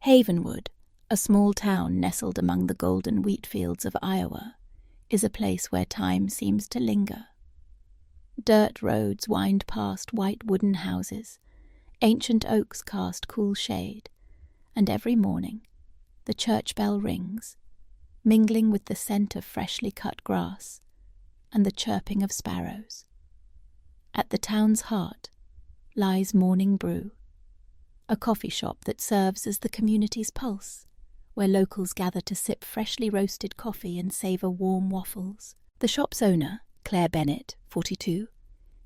Havenwood, a small town nestled among the golden wheat fields of Iowa, is a place where time seems to linger. Dirt roads wind past white wooden houses, ancient oaks cast cool shade, and every morning the church bell rings, mingling with the scent of freshly cut grass and the chirping of sparrows. At the town's heart lies Morning Brew, a coffee shop that serves as the community's pulse, where locals gather to sip freshly roasted coffee and savour warm waffles. The shop's owner, Claire Bennett, 42,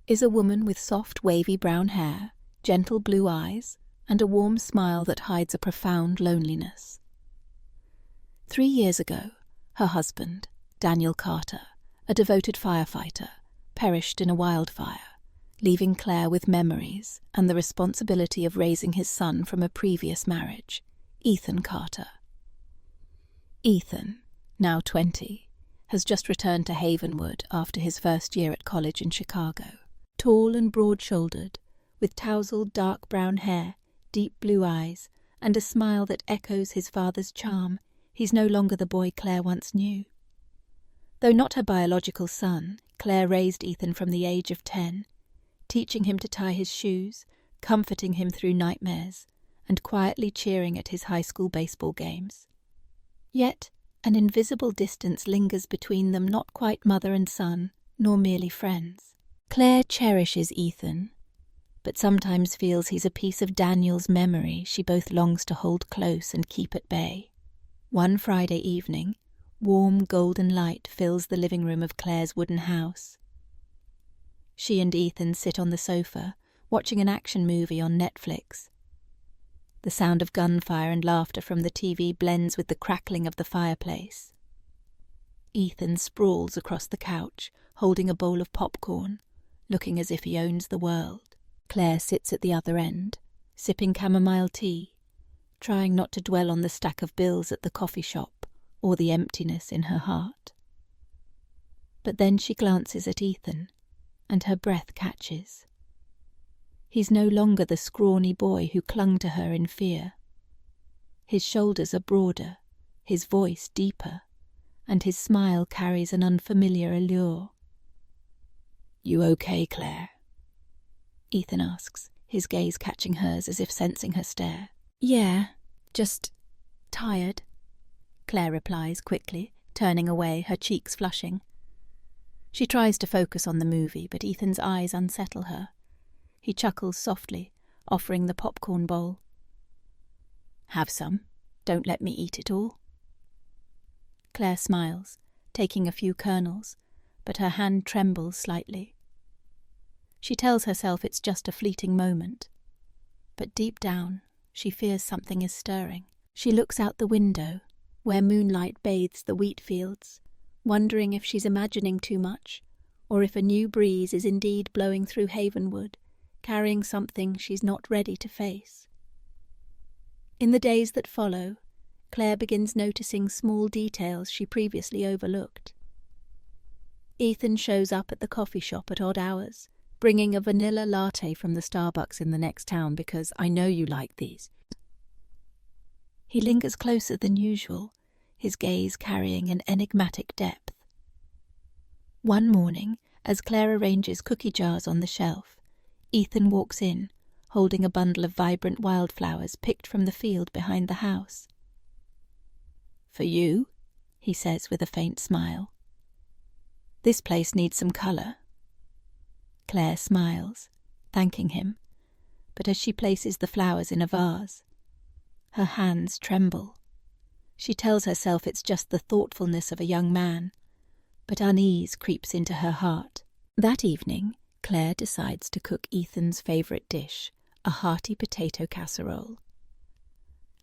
is a woman with soft wavy brown hair, gentle blue eyes, and a warm smile that hides a profound loneliness. 3 years ago, her husband, Daniel Carter, a devoted firefighter, perished in a wildfire, leaving Claire with memories and the responsibility of raising his son from a previous marriage, Ethan Carter. Ethan, now 20, has just returned to Havenwood after his first year at college in Chicago. Tall and broad-shouldered, with tousled dark brown hair, deep blue eyes, and a smile that echoes his father's charm, he's no longer the boy Claire once knew. Though not her biological son, Claire raised Ethan from the age of 10, teaching him to tie his shoes, comforting him through nightmares, and quietly cheering at his high school baseball games. Yet an invisible distance lingers between them, not quite mother and son, nor merely friends. Claire cherishes Ethan, but sometimes feels he's a piece of Daniel's memory she both longs to hold close and keep at bay. One Friday evening, warm golden light fills the living room of Claire's wooden house. She and Ethan sit on the sofa, watching an action movie on Netflix. The sound of gunfire and laughter from the TV blends with the crackling of the fireplace. Ethan sprawls across the couch, holding a bowl of popcorn, looking as if he owns the world. Claire sits at the other end, sipping chamomile tea, trying not to dwell on the stack of bills at the coffee shop or the emptiness in her heart. But then she glances at Ethan, and her breath catches. He's no longer the scrawny boy who clung to her in fear. His shoulders are broader, his voice deeper, and his smile carries an unfamiliar allure. "You okay, Claire?" Ethan asks, his gaze catching hers as if sensing her stare. "Yeah, just tired," Claire replies quickly, turning away, her cheeks flushing. She tries to focus on the movie, but Ethan's eyes unsettle her. He chuckles softly, offering the popcorn bowl. "Have some. Don't let me eat it all." Claire smiles, taking a few kernels, but her hand trembles slightly. She tells herself it's just a fleeting moment, but deep down she fears something is stirring. She looks out the window, where moonlight bathes the wheat fields, wondering if she's imagining too much, or if a new breeze is indeed blowing through Havenwood, carrying something she's not ready to face. In the days that follow, Claire begins noticing small details she previously overlooked. Ethan shows up at the coffee shop at odd hours, bringing a vanilla latte from the Starbucks in the next town because I know you like these. He lingers closer than usual, his gaze carrying an enigmatic depth. One morning, as Claire arranges cookie jars on the shelf, Ethan walks in, holding a bundle of vibrant wildflowers picked from the field behind the house. "For you?" he says with a faint smile. "This place needs some colour." Claire smiles, thanking him, but as she places the flowers in a vase, her hands tremble. She tells herself it's just the thoughtfulness of a young man, but unease creeps into her heart. That evening, Claire decides to cook Ethan's favourite dish, a hearty potato casserole.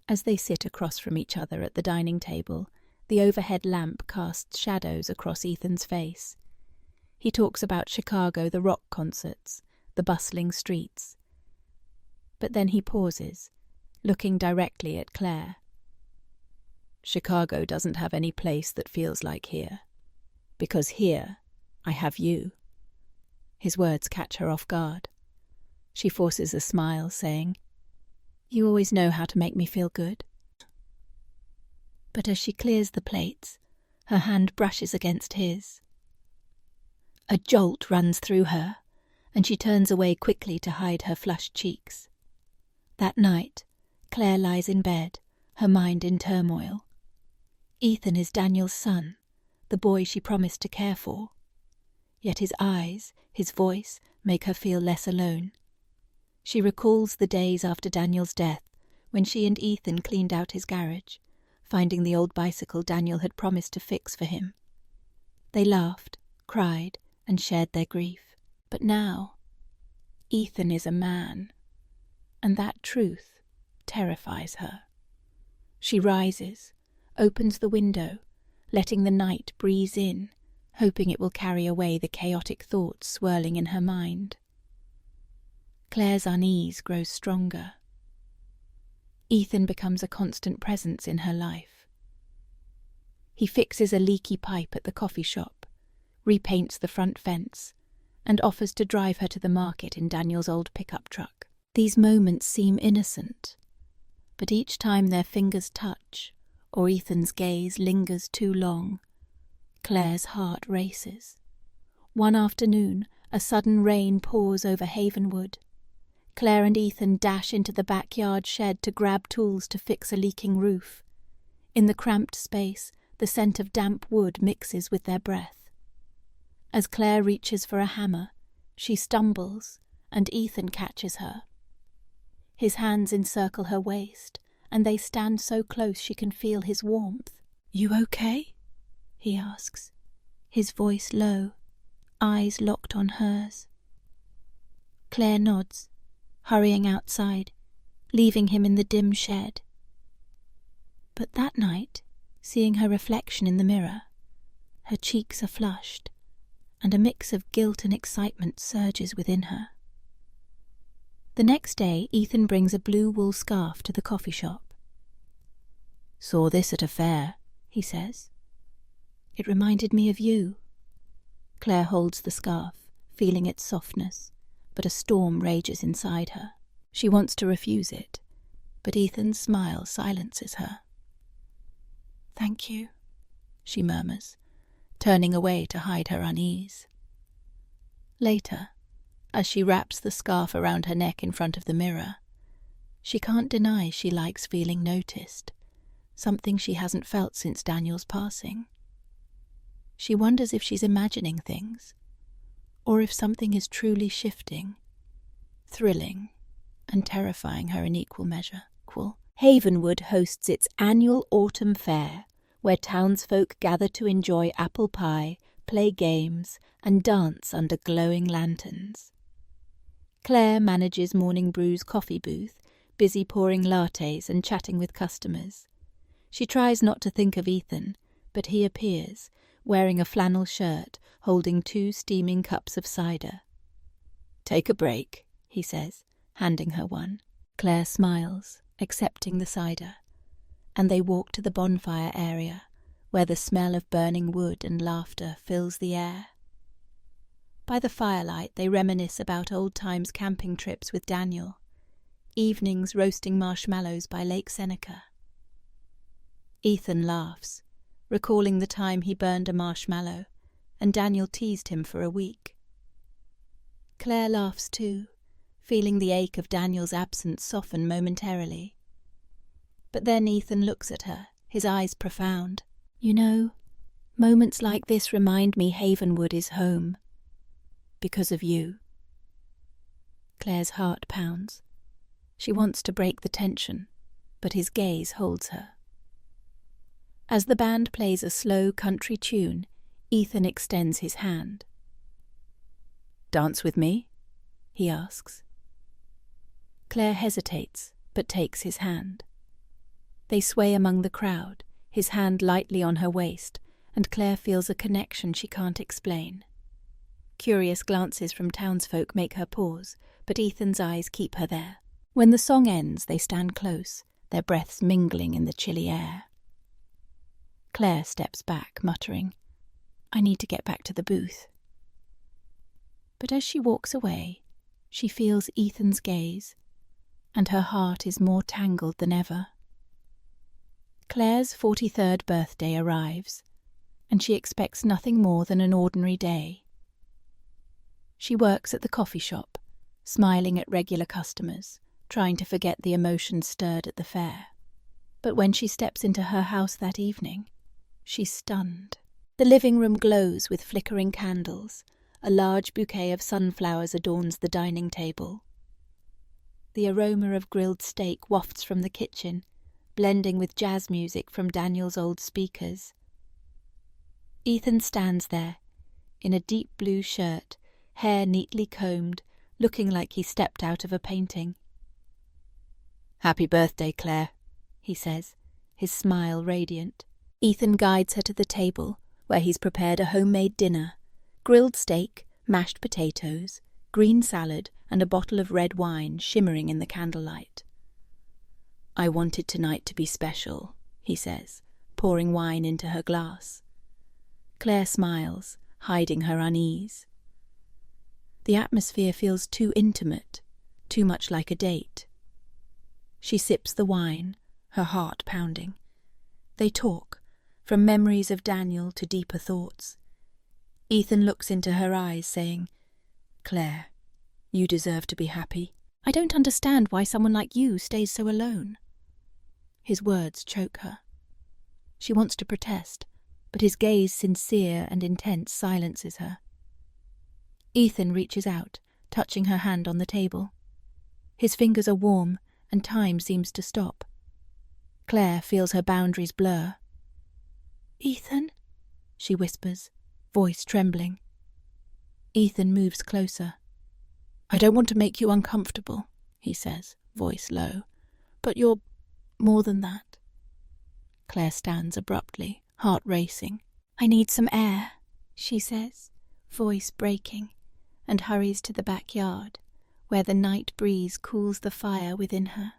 As they sit across from each other at the dining table, the overhead lamp casts shadows across Ethan's face. He talks about Chicago, the rock concerts, the bustling streets. But then he pauses, looking directly at Claire. "Chicago doesn't have any place that feels like here. Because here, I have you." His words catch her off guard. She forces a smile, saying, "You always know how to make me feel good. But as she clears the plates, her hand brushes against his. A jolt runs through her, and she turns away quickly to hide her flushed cheeks. That night, Claire lies in bed, her mind in turmoil. Ethan is Daniel's son, the boy she promised to care for. Yet his eyes, his voice, make her feel less alone. She recalls the days after Daniel's death, when she and Ethan cleaned out his garage, finding the old bicycle Daniel had promised to fix for him. They laughed, cried, and shared their grief. But now, Ethan is a man, and that truth terrifies her. She rises, opens the window, letting the night breeze in, hoping it will carry away the chaotic thoughts swirling in her mind. Claire's unease grows stronger. Ethan becomes a constant presence in her life. He fixes a leaky pipe at the coffee shop, repaints the front fence, and offers to drive her to the market in Daniel's old pickup truck. These moments seem innocent, but each time their fingers touch, or Ethan's gaze lingers too long, Claire's heart races. One afternoon, a sudden rain pours over Havenwood. Claire and Ethan dash into the backyard shed to grab tools to fix a leaking roof. In the cramped space, the scent of damp wood mixes with their breath. As Claire reaches for a hammer, she stumbles, and Ethan catches her. His hands encircle her waist, and they stand so close she can feel his warmth. "You okay?" he asks, his voice low, eyes locked on hers. Claire nods, hurrying outside, leaving him in the dim shed. But that night, seeing her reflection in the mirror, her cheeks are flushed, and a mix of guilt and excitement surges within her. The next day, Ethan brings a blue wool scarf to the coffee shop. "Saw this at a fair," he says. "It reminded me of you." Claire holds the scarf, feeling its softness, but a storm rages inside her. She wants to refuse it, but Ethan's smile silences her. "Thank you," she murmurs, turning away to hide her unease. Later, as she wraps the scarf around her neck in front of the mirror, she can't deny she likes feeling noticed, something she hasn't felt since Daniel's passing. She wonders if she's imagining things, or if something is truly shifting, thrilling, and terrifying her in equal measure. Havenwood hosts its annual autumn fair, where townsfolk gather to enjoy apple pie, play games, and dance under glowing lanterns. Claire manages Morning Brew's coffee booth, busy pouring lattes and chatting with customers. She tries not to think of Ethan, but he appears, wearing a flannel shirt, holding 2 steaming cups of cider. "Take a break," he says, handing her one. Claire smiles, accepting the cider, and they walk to the bonfire area, where the smell of burning wood and laughter fills the air. By the firelight they reminisce about old times camping trips with Daniel, evenings roasting marshmallows by Lake Seneca. Ethan laughs, recalling the time he burned a marshmallow, and Daniel teased him for a week. Claire laughs too, feeling the ache of Daniel's absence soften momentarily. But then Ethan looks at her, his eyes profound. "You know, moments like this remind me Havenwood is home. Because of you." Claire's heart pounds. She wants to break the tension, but his gaze holds her. As the band plays a slow country tune, Ethan extends his hand. "Dance with me?" he asks. Claire hesitates, but takes his hand. They sway among the crowd, his hand lightly on her waist, and Claire feels a connection she can't explain. Curious glances from townsfolk make her pause, but Ethan's eyes keep her there. When the song ends, they stand close, their breaths mingling in the chilly air. Claire steps back, muttering, "I need to get back to the booth." But as she walks away, she feels Ethan's gaze, and her heart is more tangled than ever. Claire's 43rd birthday arrives, and she expects nothing more than an ordinary day. She works at the coffee shop, smiling at regular customers, trying to forget the emotions stirred at the fair. But when she steps into her house that evening, she's stunned. The living room glows with flickering candles. A large bouquet of sunflowers adorns the dining table. The aroma of grilled steak wafts from the kitchen, blending with jazz music from Daniel's old speakers. Ethan stands there, in a deep blue shirt, hair neatly combed, looking like he stepped out of a painting. "Happy birthday, Claire," he says, his smile radiant. Ethan guides her to the table, where he's prepared a homemade dinner: grilled steak, mashed potatoes, green salad, and a bottle of red wine shimmering in the candlelight. "I wanted tonight to be special," he says, pouring wine into her glass. Claire smiles, hiding her unease. The atmosphere feels too intimate, too much like a date. She sips the wine, her heart pounding. They talk, from memories of Daniel to deeper thoughts. Ethan looks into her eyes, saying, "Claire, you deserve to be happy. I don't understand why someone like you stays so alone." His words choke her. She wants to protest, but his gaze, sincere and intense, silences her. Ethan reaches out, touching her hand on the table. His fingers are warm, and time seems to stop. Claire feels her boundaries blur. "Ethan?" she whispers, voice trembling. Ethan moves closer. "I don't want to make you uncomfortable," he says, voice low, "but you're more than that." Claire stands abruptly, heart racing. "I need some air," she says, voice breaking, and hurries to the backyard, where the night breeze cools the fire within her.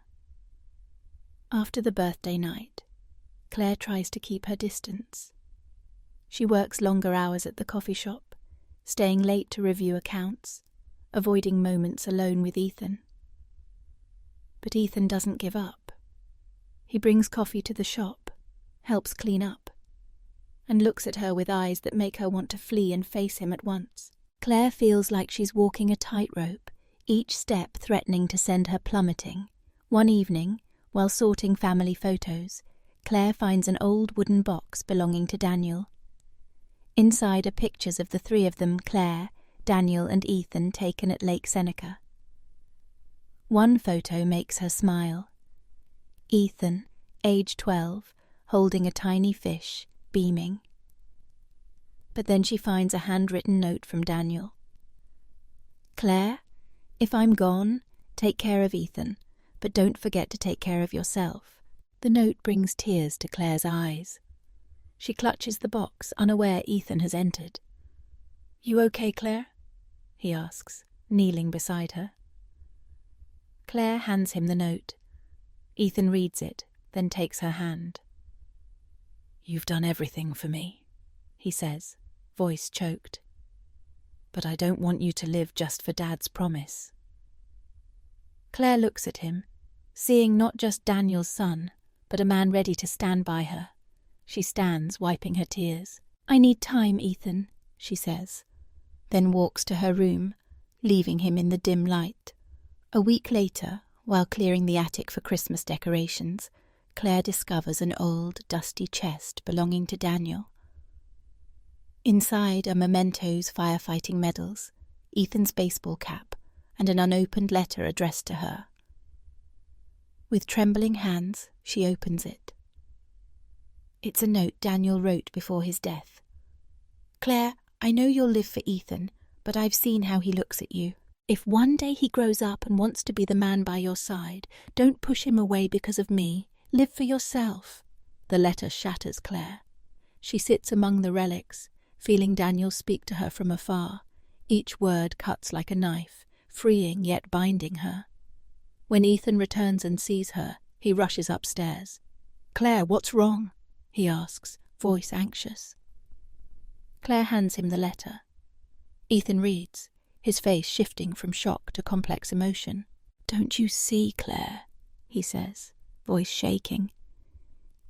After the birthday night, Claire tries to keep her distance. She works longer hours at the coffee shop, staying late to review accounts, avoiding moments alone with Ethan. But Ethan doesn't give up. He brings coffee to the shop, helps clean up, and looks at her with eyes that make her want to flee and face him at once. Claire feels like she's walking a tightrope, each step threatening to send her plummeting. One evening, while sorting family photos, Claire finds an old wooden box belonging to Daniel. Inside are pictures of the three of them, Claire, Daniel and Ethan, taken at Lake Seneca. One photo makes her smile. Ethan, age 12, holding a tiny fish, beaming. But then she finds a handwritten note from Daniel. "Claire, if I'm gone, take care of Ethan, but don't forget to take care of yourself." The note brings tears to Claire's eyes. She clutches the box, unaware Ethan has entered. "You okay, Claire?" he asks, kneeling beside her. Claire hands him the note. Ethan reads it, then takes her hand. "You've done everything for me," he says, voice choked. "But I don't want you to live just for Dad's promise." Claire looks at him, seeing not just Daniel's son, but a man ready to stand by her. She stands, wiping her tears. "I need time, Ethan," she says, then walks to her room, leaving him in the dim light. A week later, while clearing the attic for Christmas decorations, Claire discovers an old, dusty chest belonging to Daniel. Inside are mementos, firefighting medals, Ethan's baseball cap, and an unopened letter addressed to her. With trembling hands, she opens it. It's a note Daniel wrote before his death. "Claire, I know you'll live for Ethan, but I've seen how he looks at you. If one day he grows up and wants to be the man by your side, don't push him away because of me. Live for yourself." The letter shatters Claire. She sits among the relics, feeling Daniel speak to her from afar. Each word cuts like a knife, freeing yet binding her. When Ethan returns and sees her, he rushes upstairs. "Claire, what's wrong?" he asks, voice anxious. Claire hands him the letter. Ethan reads, his face shifting from shock to complex emotion. "Don't you see, Claire?" he says, voice shaking.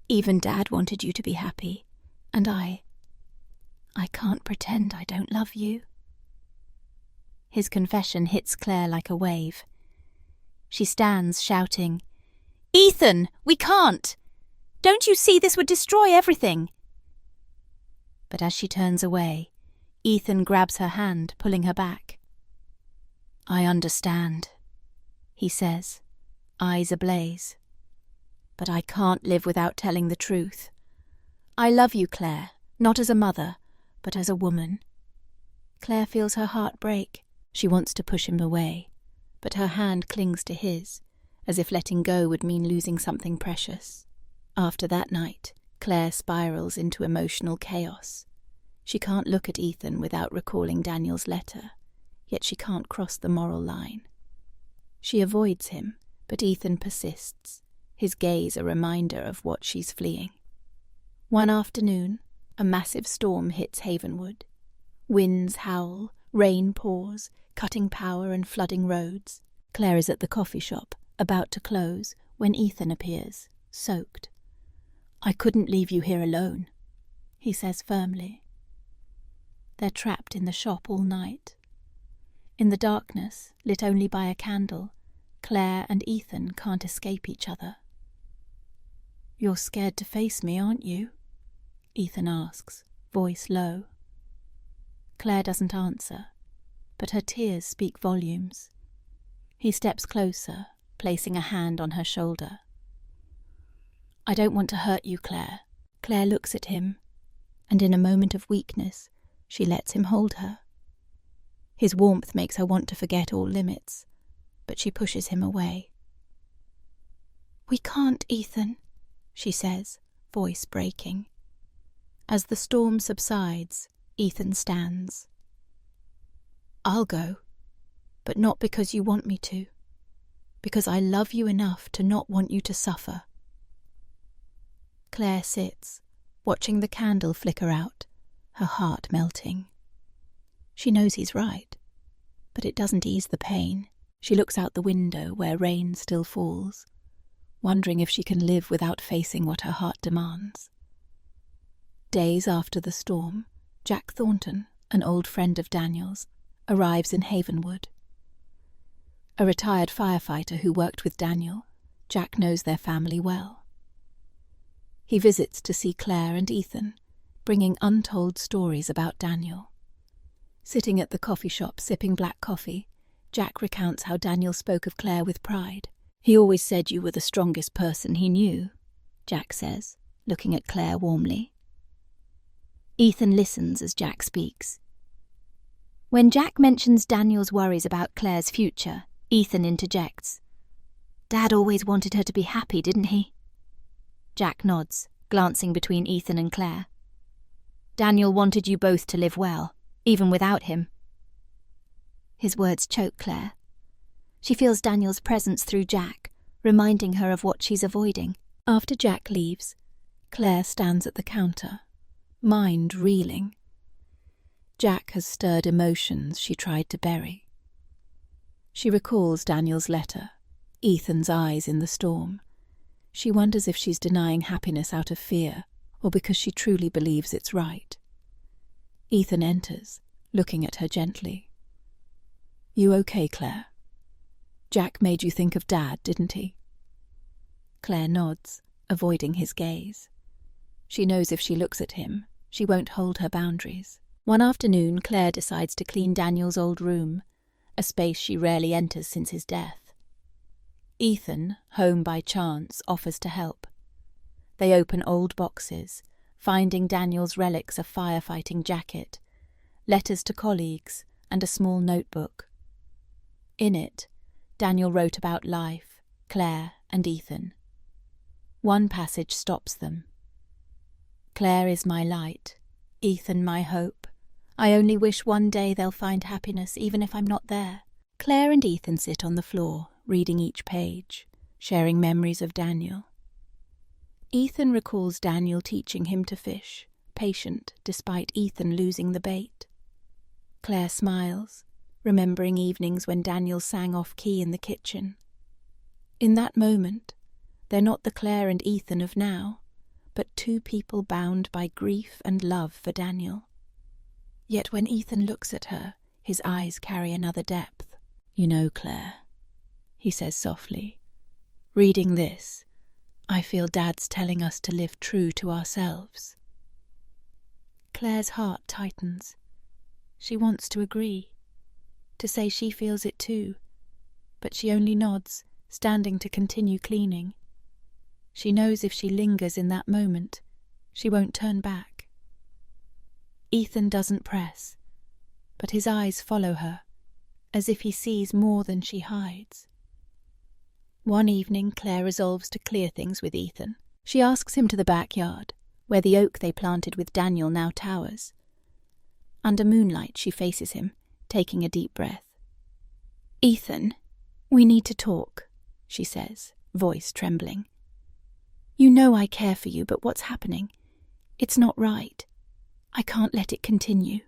Even Dad wanted you to be happy, and I can't pretend I don't love you." His confession hits Claire like a wave. She stands shouting, "Ethan, we can't! Don't you see this would destroy everything?" But as she turns away, Ethan grabs her hand, pulling her back. "I understand," he says, eyes ablaze. "But I can't live without telling the truth. I love you, Claire, not as a mother, but as a woman." Claire feels her heart break. She wants to push him away, but her hand clings to his, as if letting go would mean losing something precious. After that night, Claire spirals into emotional chaos. She can't look at Ethan without recalling Daniel's letter, yet she can't cross the moral line. She avoids him, but Ethan persists, his gaze a reminder of what she's fleeing. One afternoon, a massive storm hits Havenwood. Winds howl, rain pours, cutting power and flooding roads. Claire is at the coffee shop, about to close, when Ethan appears, soaked. "I couldn't leave you here alone," he says firmly. They're trapped in the shop all night. In the darkness, lit only by a candle, Claire and Ethan can't escape each other. "You're scared to face me, aren't you?" Ethan asks, voice low. Claire doesn't answer, but her tears speak volumes. He steps closer, placing a hand on her shoulder. "I don't want to hurt you, Claire." Claire looks at him, and in a moment of weakness, she lets him hold her. His warmth makes her want to forget all limits, but she pushes him away. "We can't, Ethan," she says, voice breaking. As the storm subsides, Ethan stands. "I'll go, but not because you want me to, because I love you enough to not want you to suffer." Claire sits, watching the candle flicker out, her heart melting. She knows he's right, but it doesn't ease the pain. She looks out the window where rain still falls, wondering if she can live without facing what her heart demands. Days after the storm, Jack Thornton, an old friend of Daniel's, arrives in Havenwood. A retired firefighter who worked with Daniel, Jack knows their family well. He visits to see Claire and Ethan, bringing untold stories about Daniel. Sitting at the coffee shop sipping black coffee, Jack recounts how Daniel spoke of Claire with pride. "He always said you were the strongest person he knew," Jack says, looking at Claire warmly. Ethan listens as Jack speaks. When Jack mentions Daniel's worries about Claire's future, Ethan interjects. "Dad always wanted her to be happy, didn't he?" Jack nods, glancing between Ethan and Claire. "Daniel wanted you both to live well, even without him." His words choke Claire. She feels Daniel's presence through Jack, reminding her of what she's avoiding. After Jack leaves, Claire stands at the counter, mind reeling. Jack has stirred emotions she tried to bury. She recalls Daniel's letter, Ethan's eyes in the storm. She wonders if she's denying happiness out of fear, or because she truly believes it's right. Ethan enters, looking at her gently. "You okay, Claire? Jack made you think of Dad, didn't he?" Claire nods, avoiding his gaze. She knows if she looks at him, she won't hold her boundaries. One afternoon, Claire decides to clean Daniel's old room, a space she rarely enters since his death. Ethan, home by chance, offers to help. They open old boxes, finding Daniel's relics, a firefighting jacket, letters to colleagues, and a small notebook. In it, Daniel wrote about life, Claire, and Ethan. One passage stops them. "Claire is my light, Ethan my hope. I only wish one day they'll find happiness even if I'm not there." Claire and Ethan sit on the floor, reading each page, sharing memories of Daniel. Ethan recalls Daniel teaching him to fish, patient despite Ethan losing the bait. Claire smiles, remembering evenings when Daniel sang off-key in the kitchen. In that moment, they're not the Claire and Ethan of now, but two people bound by grief and love for Daniel. Yet when Ethan looks at her, his eyes carry another depth. "You know, Claire," he says softly, "reading this, I feel Dad's telling us to live true to ourselves." Claire's heart tightens. She wants to agree, to say she feels it too, but she only nods, standing to continue cleaning. She knows if she lingers in that moment, she won't turn back. Ethan doesn't press, but his eyes follow her, as if he sees more than she hides. One evening, Claire resolves to clear things with Ethan. She asks him to the backyard, where the oak they planted with Daniel now towers. Under moonlight, she faces him, taking a deep breath. "Ethan, we need to talk," she says, voice trembling. "You know I care for you, but what's happening? It's not right. I can't let it continue."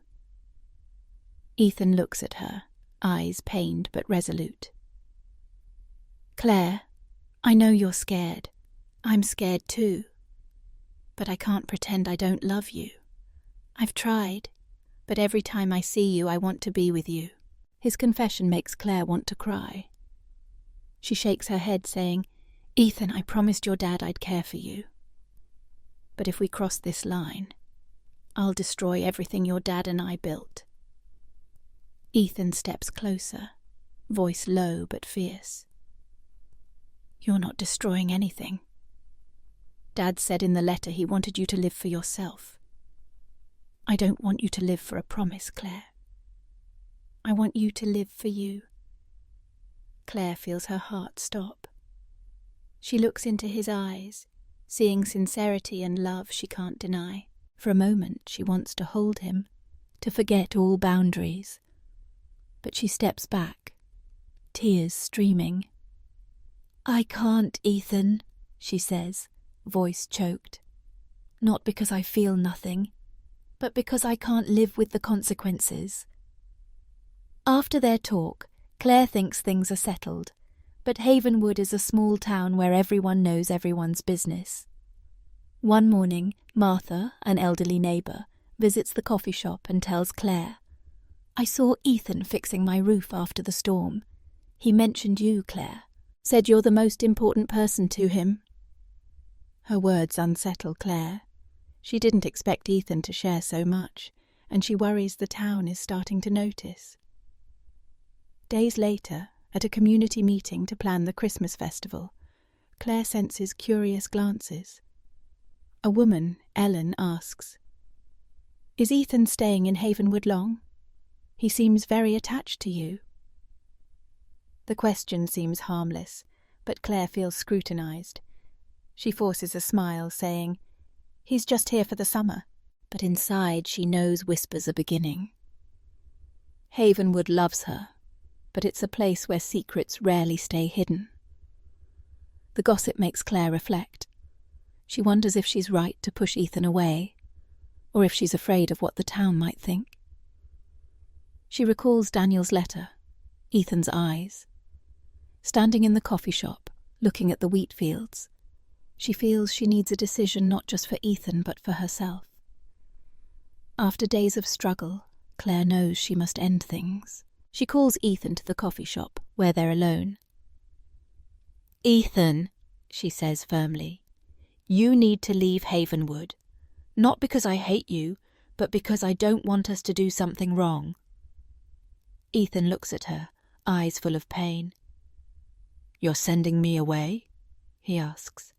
Ethan looks at her, eyes pained but resolute. "Claire, I know you're scared. I'm scared too. But I can't pretend I don't love you. I've tried, but every time I see you, I want to be with you." His confession makes Claire want to cry. She shakes her head, saying, "Ethan, I promised your dad I'd care for you. But if we cross this line, I'll destroy everything your dad and I built." Ethan steps closer, voice low but fierce. "You're not destroying anything. Dad said in the letter he wanted you to live for yourself. I don't want you to live for a promise, Claire. I want you to live for you." Claire feels her heart stop. She looks into his eyes, seeing sincerity and love she can't deny. For a moment she wants to hold him, to forget all boundaries. But she steps back, tears streaming. "I can't, Ethan," she says, voice choked. "Not because I feel nothing, but because I can't live with the consequences." After their talk, Claire thinks things are settled, but Havenwood is a small town where everyone knows everyone's business. One morning, Martha, an elderly neighbour, visits the coffee shop and tells Claire, "I saw Ethan fixing my roof after the storm. He mentioned you, Claire. Said you're the most important person to him." Her words unsettle Claire. She didn't expect Ethan to share so much, and she worries the town is starting to notice. Days later, at a community meeting to plan the Christmas festival, Claire senses curious glances. A woman, Ellen, asks, "Is Ethan staying in Havenwood long? He seems very attached to you." The question seems harmless, but Claire feels scrutinized. She forces a smile, saying, "He's just here for the summer," but inside she knows whispers are beginning. Havenwood loves her, but it's a place where secrets rarely stay hidden. The gossip makes Claire reflect. She wonders if she's right to push Ethan away, or if she's afraid of what the town might think. She recalls Daniel's letter, Ethan's eyes. Standing in the coffee shop, looking at the wheat fields, she feels she needs a decision not just for Ethan but for herself. After days of struggle, Claire knows she must end things. She calls Ethan to the coffee shop, where they're alone. "Ethan," she says firmly, "you need to leave Havenwood. Not because I hate you, but because I don't want us to do something wrong." Ethan looks at her, eyes full of pain. "You're sending me away?" he asks.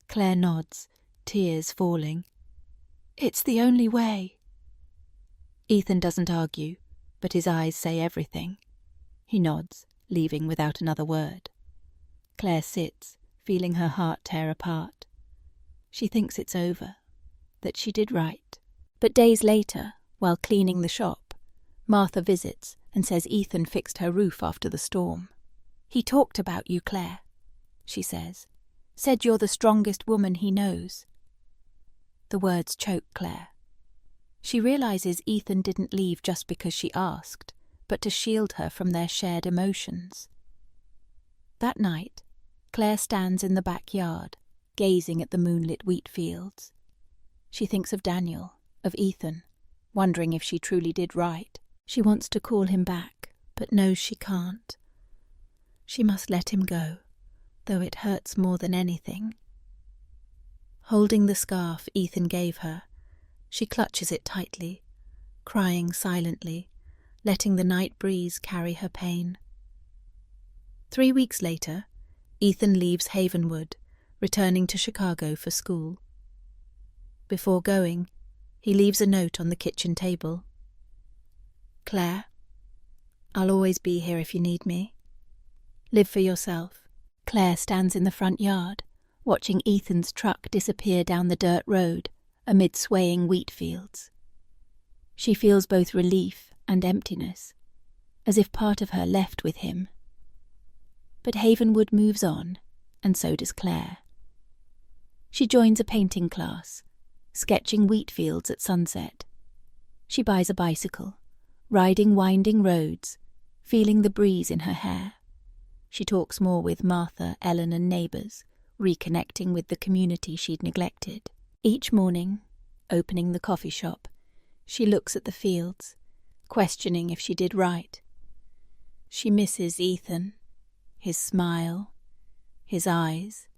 Claire nods, tears falling. "It's the only way." Ethan doesn't argue, but his eyes say everything. He nods, leaving without another word. Claire sits, feeling her heart tear apart. She thinks it's over, that she did right. But days later, while cleaning the shop, Martha visits and says Ethan fixed her roof after the storm. "He talked about you, Claire," she says. "Said you're the strongest woman he knows." The words choke Claire. She realizes Ethan didn't leave just because she asked, but to shield her from their shared emotions. That night, Claire stands in the backyard, gazing at the moonlit wheat fields. She thinks of Daniel, of Ethan, wondering if she truly did right. She wants to call him back, but knows she can't. She must let him go, though it hurts more than anything. Holding the scarf Ethan gave her, she clutches it tightly, crying silently, letting the night breeze carry her pain. 3 weeks later, Ethan leaves Havenwood, returning to Chicago for school. Before going, he leaves a note on the kitchen table. "Claire, I'll always be here if you need me. Live for yourself." Claire stands in the front yard, watching Ethan's truck disappear down the dirt road amid swaying wheat fields. She feels both relief and emptiness, as if part of her left with him. But Havenwood moves on, and so does Claire. She joins a painting class, sketching wheat fields at sunset. She buys a bicycle, riding winding roads, feeling the breeze in her hair. She talks more with Martha, Ellen and neighbours, reconnecting with the community she'd neglected. Each morning, opening the coffee shop, she looks at the fields, questioning if she did right. She misses Ethan, his smile, his eyes,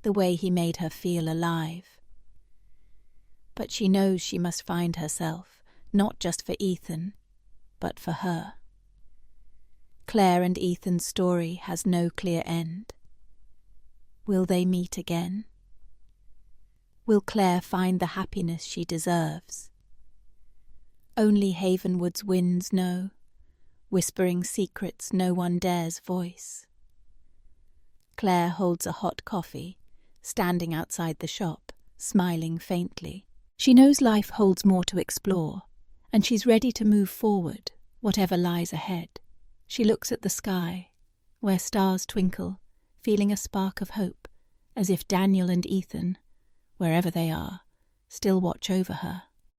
the way he made her feel alive. But she knows she must find herself, not just for Ethan, but for her. Claire and Ethan's story has no clear end. Will they meet again? Will Claire find the happiness she deserves? Only Havenwood's winds know, whispering secrets no one dares voice. Claire holds a hot coffee, standing outside the shop, smiling faintly. She knows life holds more to explore, and she's ready to move forward, whatever lies ahead. She looks at the sky, where stars twinkle, feeling a spark of hope, as if Daniel and Ethan, wherever they are, still watch over her.